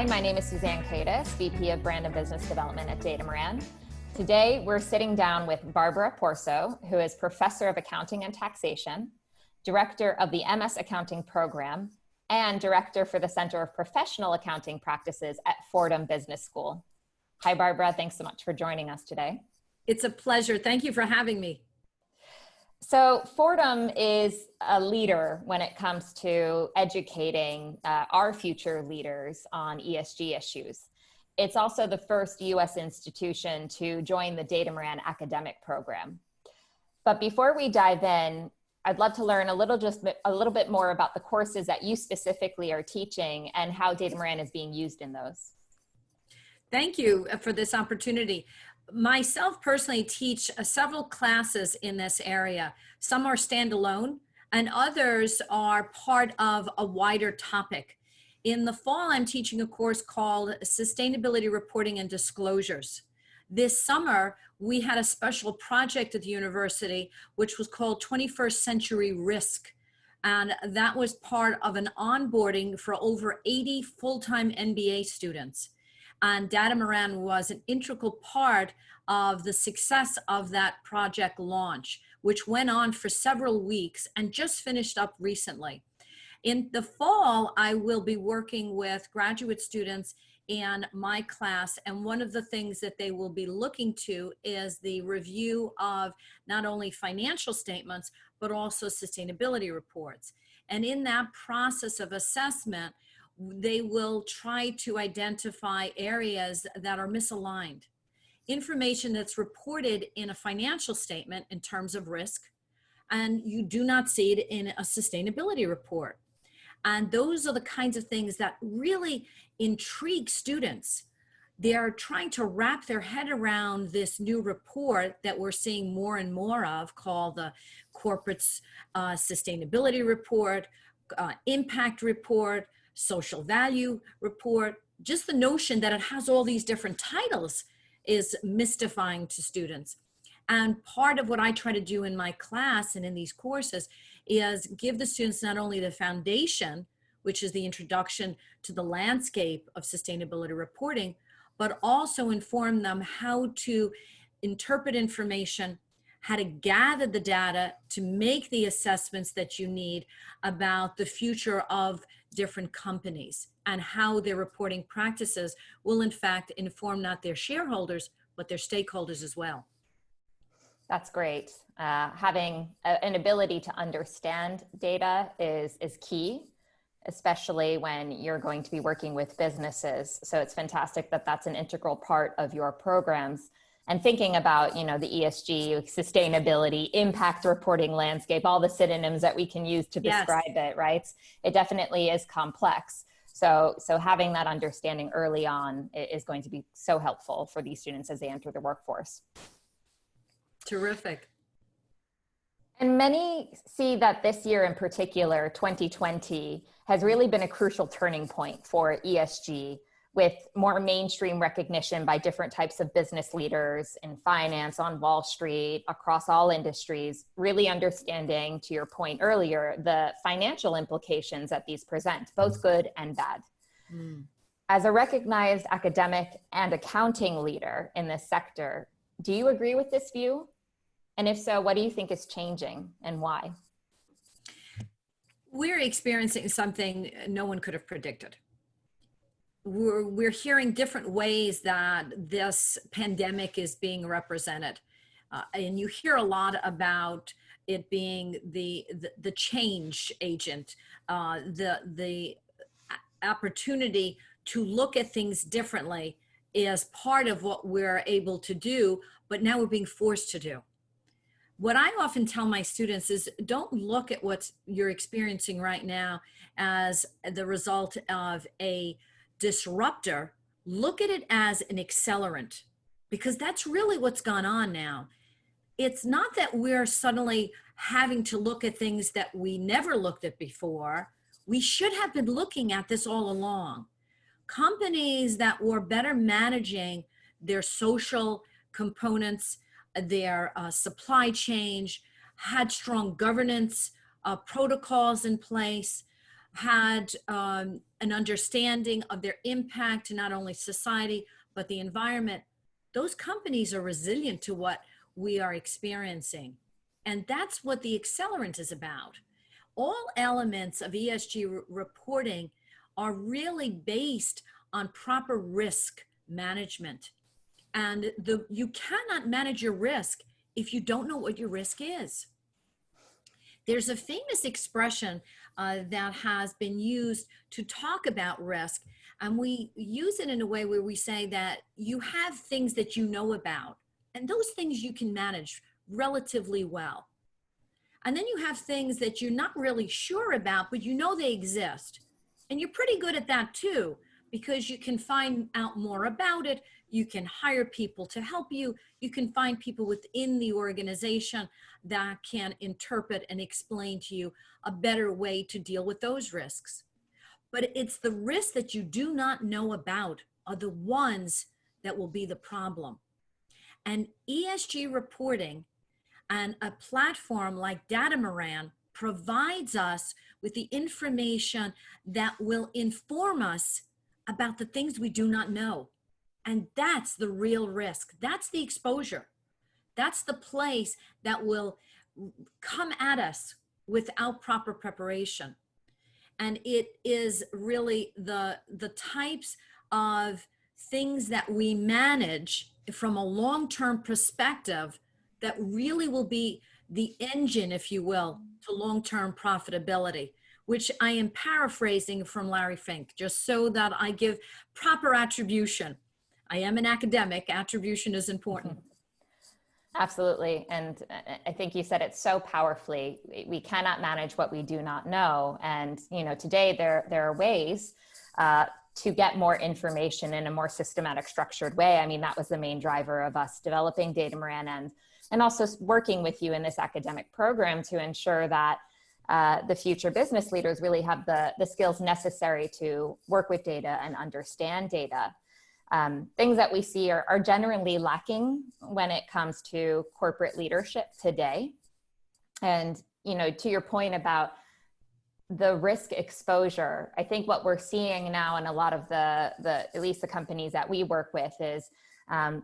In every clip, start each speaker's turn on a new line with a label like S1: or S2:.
S1: Hi, my name is Suzanne Cadis, VP of Brand and Business Development at Datamaran. Today, we're sitting down with Barbara Porco, who is Professor of Accounting and Taxation, Director of the MS Accounting Program, and Director for the Center of Professional Accounting Practices at Fordham Business School. Hi, Barbara. Thanks so much for joining us today.
S2: It's a pleasure. Thank you for having me.
S1: So Fordham is a leader when it comes to educating our future leaders on ESG issues. It's also the first U.S. institution to join the Datamaran academic program. But before we dive in, I'd love to learn a little bit more about the courses that you specifically are teaching and how Datamaran is being used in those.
S2: Thank you for this opportunity. Myself personally teach several classes in this area. Some are standalone and others are part of a wider topic. In the fall, I'm teaching a course called Sustainability Reporting and Disclosures. This summer, we had a special project at the university, which was called 21st Century Risk. And that was part of an onboarding for over 80 full-time MBA students. And Datamaran was an integral part of the success of that project launch, which went on for several weeks and just finished up recently. In the fall, I will be working with graduate students in my class, and one of the things that they will be looking to is the review of not only financial statements, but also sustainability reports. And in that process of assessment, they will try to identify areas that are misaligned. Information that's reported in a financial statement in terms of risk, and you do not see it in a sustainability report. And those are the kinds of things that really intrigue students. They are trying to wrap their head around this new report that we're seeing more and more of called the Corporate Sustainability Report, Impact Report, Social Value Report. Just the notion that it has all these different titles is mystifying to students. And part of what I try to do in my class and in these courses is give the students not only the foundation, which is the introduction to the landscape of sustainability reporting, but also inform them how to interpret information, how to gather the data to make the assessments that you need about the future of different companies and how their reporting practices will in fact inform not their shareholders, but their stakeholders as well.
S1: That's great. Having an ability to understand data is key, especially when you're going to be working with businesses. So it's fantastic that that's an integral part of your programs. And thinking about, the ESG, sustainability, impact reporting landscape, all the synonyms that we can use to describe it, right? It definitely is complex. So having that understanding early on is going to be so helpful for these students as they enter the workforce.
S2: Terrific.
S1: And many see that this year in particular, 2020, has really been a crucial turning point for ESG, with more mainstream recognition by different types of business leaders in finance, on Wall Street, across all industries, really understanding, to your point earlier, the financial implications that these present, both good and bad. As a recognized academic and accounting leader in this sector, do you agree with this view? And if so, what do you think is changing and why?
S2: We're experiencing something no one could have predicted. We're hearing different ways that this pandemic is being represented. And you hear a lot about it being the change agent, the opportunity to look at things differently is part of what we're able to do, but now we're being forced to do. What I often tell my students is don't look at what you're experiencing right now as the result of a disruptor. Look at it as an accelerant, because that's really what's gone on now. It's not that we're suddenly having to look at things that we never looked at before. We should have been looking at this all along. Companies that were better managing their social components, their supply chain, had strong governance protocols in place, had an understanding of their impact to not only society, but the environment, those companies are resilient to what we are experiencing. And that's what the accelerant is about. All elements of ESG reporting are really based on proper risk management. And you cannot manage your risk if you don't know what your risk is. There's a famous expression that has been used to talk about risk, and we use it in a way where we say that you have things that you know about, and those things you can manage relatively well. And then you have things that you're not really sure about, but you know they exist. And you're pretty good at that too, because you can find out more about it. You can hire people to help you. You can find people within the organization that can interpret and explain to you a better way to deal with those risks. But it's the risks that you do not know about are the ones that will be the problem. And ESG reporting and a platform like Datamaran provides us with the information that will inform us about the things we do not know. And that's the real risk. That's the exposure. That's the place that will come at us without proper preparation. And it is really the types of things that we manage from a long-term perspective that really will be the engine, if you will, to long-term profitability, which I am paraphrasing from Larry Fink, just so that I give proper attribution. I am an academic. Attribution is important.
S1: Absolutely. And I think you said it so powerfully. We cannot manage what we do not know. And, today there are ways to get more information in a more systematic, structured way. I mean, that was the main driver of us developing Datamaran and also working with you in this academic program to ensure that the future business leaders really have the skills necessary to work with data and understand data. Things that we see are generally lacking when it comes to corporate leadership today. And, to your point about the risk exposure, I think what we're seeing now in a lot of the at least the companies that we work with is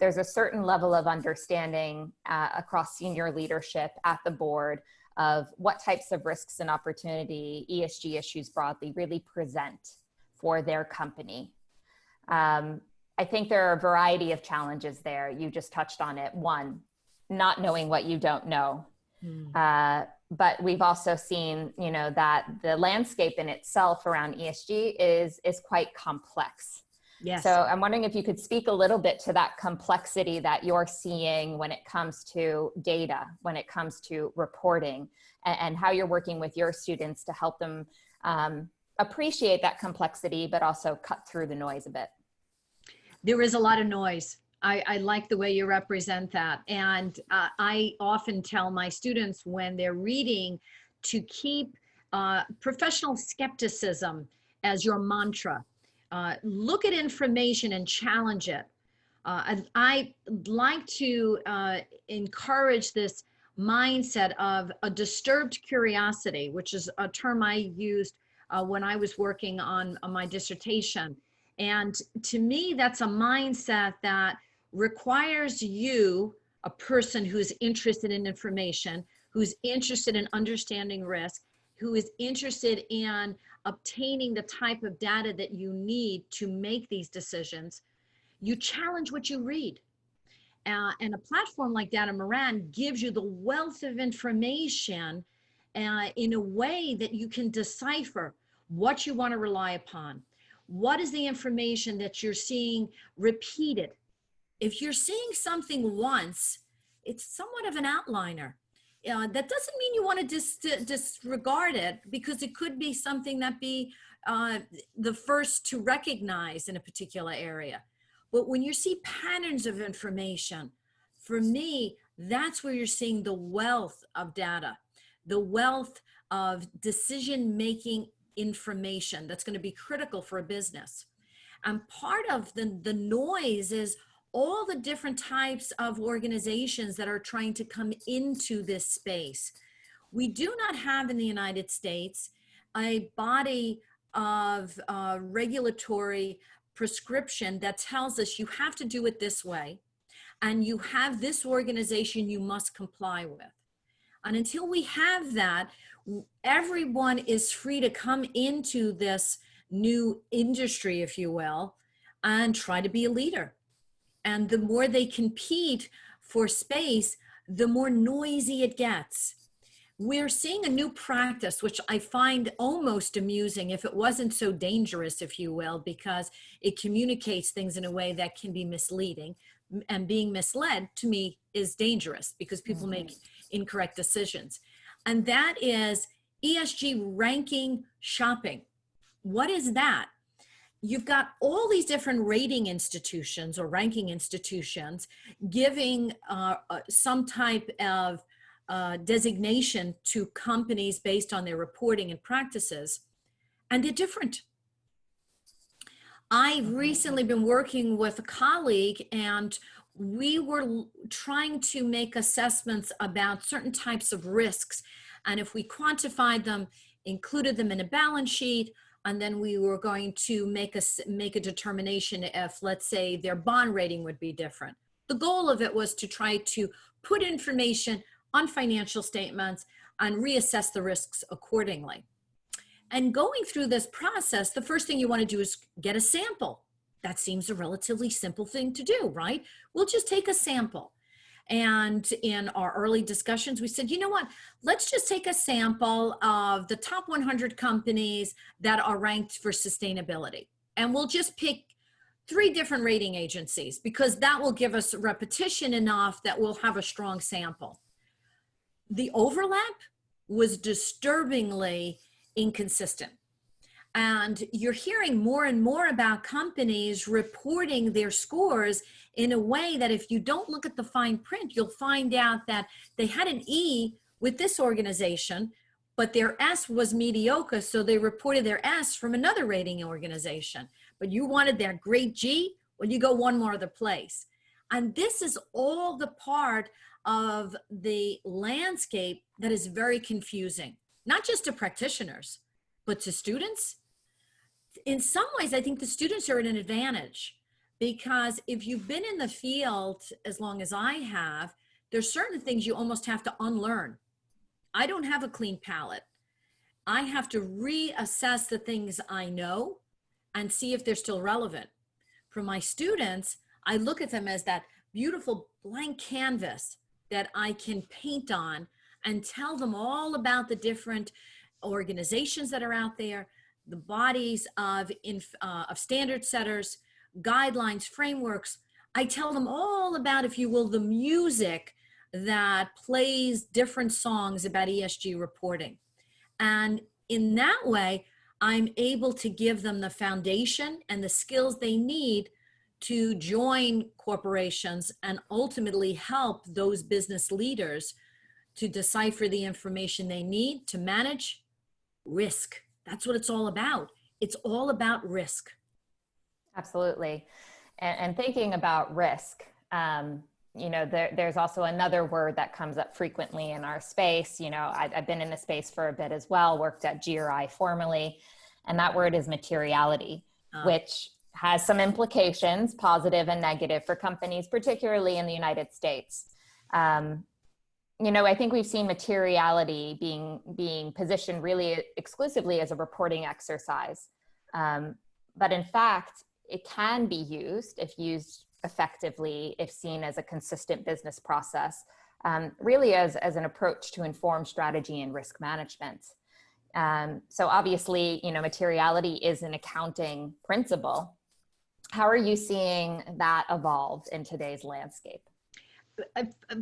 S1: there's a certain level of understanding across senior leadership at the board of what types of risks and opportunity ESG issues broadly really present for their company. I think there are a variety of challenges there. You just touched on it. One, not knowing what you don't know. But we've also seen, that the landscape in itself around ESG is quite complex.
S2: Yes.
S1: So I'm wondering if you could speak a little bit to that complexity that you're seeing when it comes to data, when it comes to reporting, and how you're working with your students to help them appreciate that complexity, but also cut through the noise a bit.
S2: There is a lot of noise. I like the way you represent that. And I often tell my students when they're reading to keep professional skepticism as your mantra. Look at information and challenge it. I like to encourage this mindset of a disturbed curiosity, which is a term I used when I was working on my dissertation. And to me, that's a mindset that requires you, a person who's interested in information, who's interested in understanding risk, who is interested in obtaining the type of data that you need to make these decisions. You challenge what you read. And a platform like Datamaran gives you the wealth of information in a way that you can decipher what you want to rely upon. What is the information that you're seeing repeated? If you're seeing something once, it's somewhat of an outliner. That doesn't mean you want to disregard it, because it could be something that be the first to recognize in a particular area. But when you see patterns of information, for me, that's where you're seeing the wealth of data, the wealth of decision-making information that's going to be critical for a business. And part of the noise is all the different types of organizations that are trying to come into this space. We do not have in the United States a body of regulatory prescription that tells us you have to do it this way, and you have this organization you must comply with. And until we have that, everyone is free to come into this new industry, if you will, and try to be a leader. And the more they compete for space, the more noisy it gets. We're seeing a new practice, which I find almost amusing if it wasn't so dangerous, if you will, because it communicates things in a way that can be misleading. And being misled, to me, is dangerous because people make incorrect decisions. And that is ESG ranking shopping. What is that? You've got all these different rating institutions or ranking institutions giving some type of designation to companies based on their reporting and practices, and they're different. I've recently been working with a colleague, and we were trying to make assessments about certain types of risks. And if we quantified them, included them in a balance sheet, and then we were going to make a determination if, let's say, their bond rating would be different. The goal of it was to try to put information on financial statements and reassess the risks accordingly. And going through this process, the first thing you want to do is get a sample. That seems a relatively simple thing to do, right? We'll just take a sample. And in our early discussions, we said, you know what, let's just take a sample of the top 100 companies that are ranked for sustainability. And we'll just pick 3 different rating agencies because that will give us repetition enough that we'll have a strong sample. The overlap was disturbingly inconsistent. And you're hearing more and more about companies reporting their scores in a way that if you don't look at the fine print, you'll find out that they had an E with this organization, but their S was mediocre, so they reported their S from another rating organization. But you wanted their great G, well, you go one more other place. And this is all the part of the landscape that is very confusing, not just to practitioners, but to students. In some ways, I think the students are at an advantage because if you've been in the field as long as I have, there's certain things you almost have to unlearn. I don't have a clean palette. I have to reassess the things I know and see if they're still relevant. For my students, I look at them as that beautiful blank canvas that I can paint on and tell them all about the different organizations that are out there, the bodies of standard setters, guidelines, frameworks. I tell them all about, if you will, the music that plays different songs about ESG reporting. And in that way, I'm able to give them the foundation and the skills they need to join corporations and ultimately help those business leaders to decipher the information they need to manage risk. That's what it's all about. It's all about risk.
S1: Absolutely. And thinking about risk, you know, there's also another word that comes up frequently in our space. You know, I've been in the space for a bit as well, worked at GRI formerly, and that word is materiality, which has some implications, positive and negative, for companies, particularly in the United States. You know, I think we've seen materiality being positioned really exclusively as a reporting exercise. But in fact, it can be used, if used effectively, if seen as a consistent business process, really as an approach to inform strategy and risk management. So obviously, you know, materiality is an accounting principle. How are you seeing that evolve in today's landscape?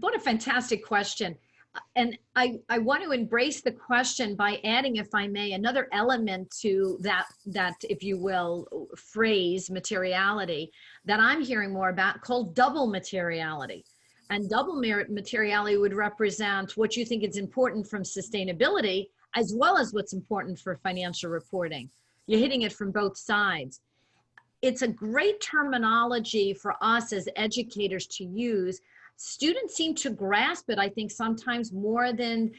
S2: What a fantastic question. And I want to embrace the question by adding, if I may, another element to that, if you will, phrase materiality that I'm hearing more about, called double materiality. And double materiality would represent what you think is important from sustainability as well as what's important for financial reporting. You're hitting it from both sides. It's a great terminology for us as educators to use. Students seem to grasp it, I think, sometimes more than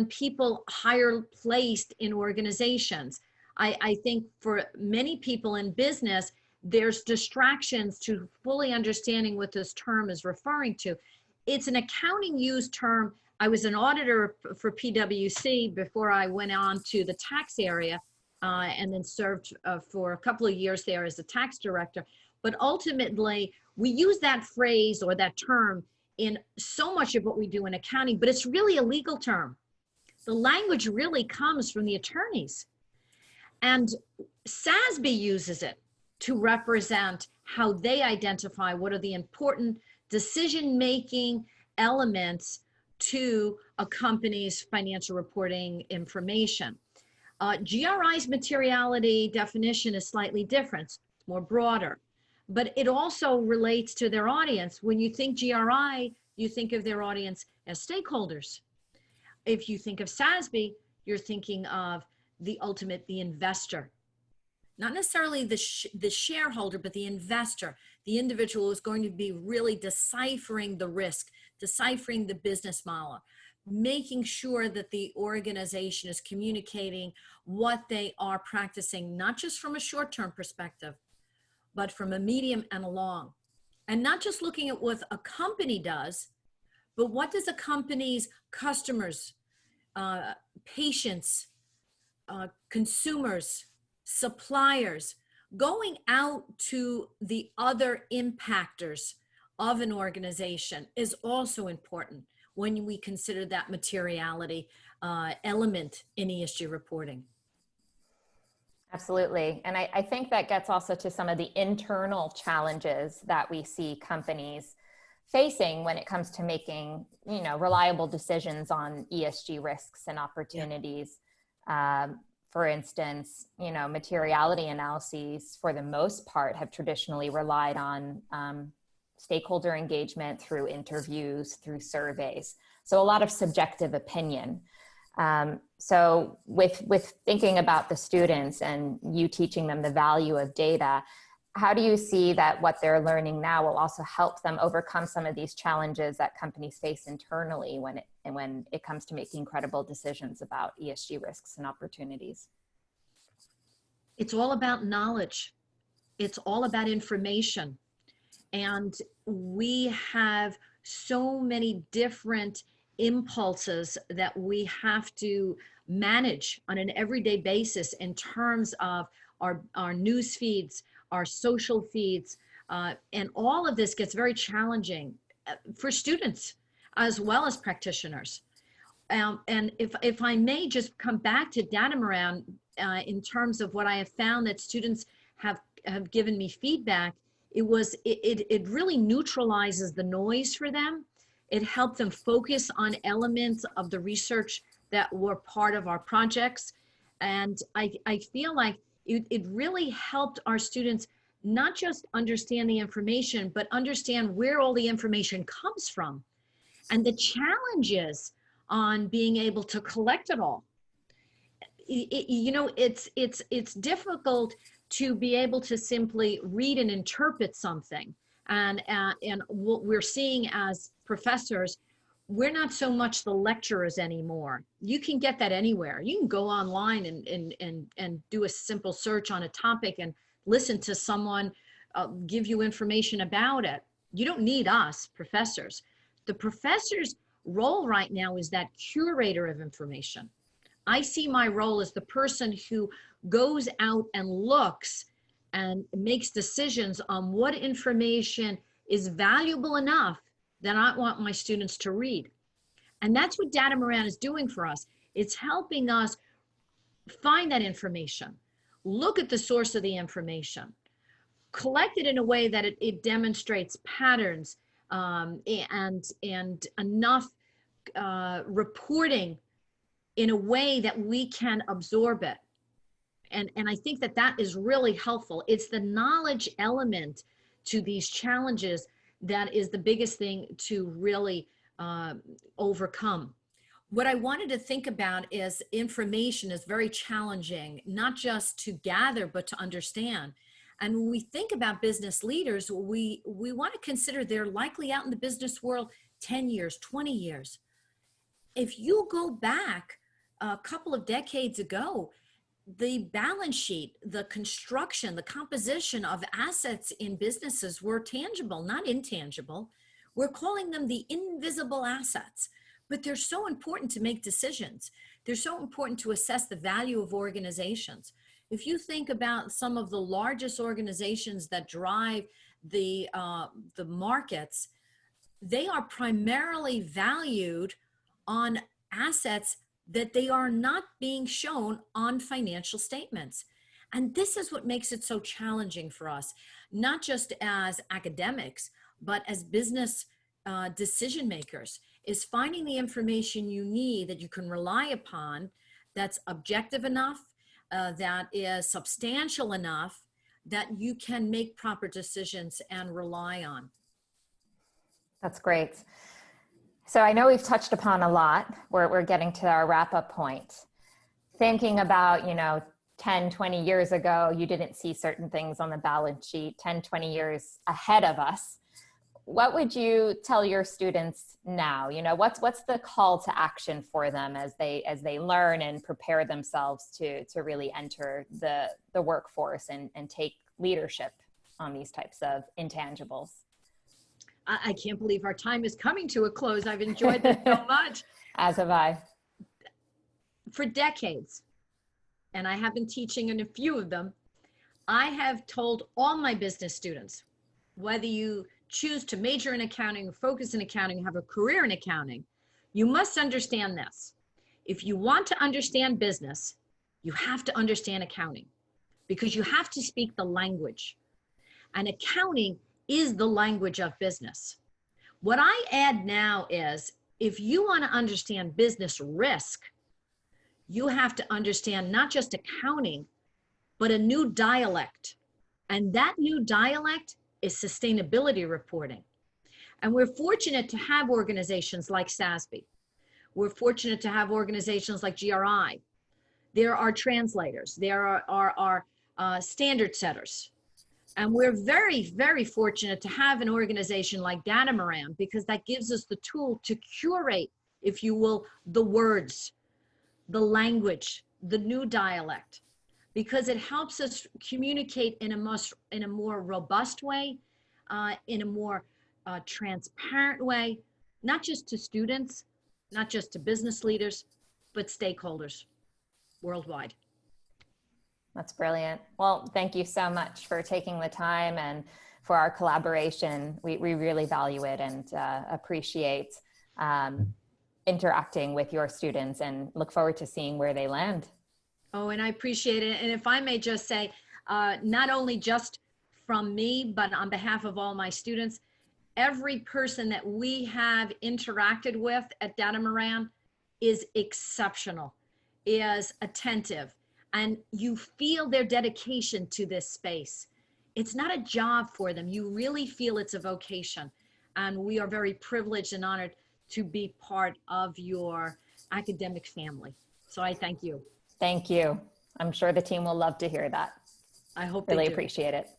S2: people higher placed in organizations. I think for many people in business, there's distractions to fully understanding what this term is referring to. It's an accounting used term. I was an auditor for PwC before I went on to the tax area, and then served for a couple of years there as a tax director. But ultimately, we use that phrase or that term in so much of what we do in accounting, but it's really a legal term. The language really comes from the attorneys. And SASB uses it to represent how they identify what are the important decision-making elements to a company's financial reporting information. GRI's materiality definition is slightly different, it's more broader, but it also relates to their audience. When you think GRI, you think of their audience as stakeholders. If you think of SASB, you're thinking of the investor. Not necessarily the shareholder, but the investor, the individual who's going to be really deciphering the risk, deciphering the business model, making sure that the organization is communicating what they are practicing, not just from a short-term perspective, but from a medium and a long. And not just looking at what a company does, but what does a company's customers, patients, consumers, suppliers, going out to the other impactors of an organization is also important when we consider that materiality element in ESG reporting.
S1: Absolutely. And I think that gets also to some of the internal challenges that we see companies facing when it comes to making, reliable decisions on ESG risks and opportunities. Yeah. For instance, materiality analyses for the most part have traditionally relied on stakeholder engagement through interviews, through surveys. So a lot of subjective opinion. So with thinking about the students and you teaching them the value of data, how do you see that what they're learning now will also help them overcome some of these challenges that companies face internally when it comes to making credible decisions about ESG risks and opportunities?
S2: It's all about knowledge. It's all about information. And we have so many different impulses that we have to manage on an everyday basis in terms of our news feeds, our social feeds, and all of this gets very challenging for students as well as practitioners. And if I may just come back to Datamaran in terms of what I have found that students have given me feedback, it really neutralizes the noise for them. It helped them focus on elements of the research that were part of our projects. And I feel like it really helped our students not just understand the information, but understand where all the information comes from and the challenges on being able to collect it all. It's difficult to be able to simply read and interpret something. And what we're seeing as professors, we're not so much the lecturers anymore. You can get that anywhere. You can go online and do a simple search on a topic and listen to someone give you information about it. You don't need us professors. The professor's role right now is that curator of information. I see my role as the person who goes out and looks and makes decisions on what information is valuable enough that I want my students to read. And that's what Datamaran is doing for us. It's helping us find that information, look at the source of the information, collect it in a way that it demonstrates patterns and enough reporting in a way that we can absorb it. And I think that is really helpful. It's the knowledge element to these challenges that is the biggest thing to really overcome. What I wanted to think about is information is very challenging, not just to gather, but to understand. And when we think about business leaders, we want to consider they're likely out in the business world 10 years, 20 years. If you go back a couple of decades ago, the balance sheet, the construction, the composition of assets in businesses were tangible, not intangible. We're calling them the invisible assets, but they're so important to make decisions. They're so important to assess the value of organizations. If you think about some of the largest organizations that drive the markets, they are primarily valued on assets that they are not being shown on financial statements. And this is what makes it so challenging for us, not just as academics, but as business decision makers, is finding the information you need that you can rely upon, that's objective enough, that is substantial enough, that you can make proper decisions and rely on.
S1: That's great. So I know we've touched upon a lot. We're getting to our wrap-up point. Thinking about, 10, 20 years ago, you didn't see certain things on the balance sheet. 10, 20 years ahead of us, what would you tell your students now? What's the call to action for them as they learn and prepare themselves to really enter the workforce and take leadership on these types of intangibles?
S2: I can't believe our time is coming to a close. I've enjoyed this so much.
S1: As have I.
S2: For decades, and I have been teaching in a few of them, I have told all my business students, whether you choose to major in accounting, focus in accounting, have a career in accounting, you must understand this. If you want to understand business, you have to understand accounting, because you have to speak the language. And accounting is the language of business. What I add now is, if you want to understand business risk, you have to understand not just accounting, but a new dialect. And that new dialect is sustainability reporting. And we're fortunate to have organizations like SASB. We're fortunate to have organizations like GRI. There are translators. There are standard setters. And we're very, very fortunate to have an organization like Datamaran, because that gives us the tool to curate, if you will, the words, the language, the new dialect, because it helps us communicate in a more robust way, in a more transparent way, not just to students, not just to business leaders, but stakeholders worldwide.
S1: That's brilliant. Well, thank you so much for taking the time and for our collaboration. We really value it and appreciate interacting with your students, and look forward to seeing where they land.
S2: Oh, and I appreciate it. And if I may just say, not only just from me, but on behalf of all my students, every person that we have interacted with at Datamaran is exceptional, is attentive, and you feel their dedication to this space. It's not a job for them. You really feel it's a vocation. And we are very privileged and honored to be part of your academic family. So I thank you.
S1: Thank you. I'm sure the team will love to hear that.
S2: I hope
S1: really
S2: they do.
S1: Appreciate it.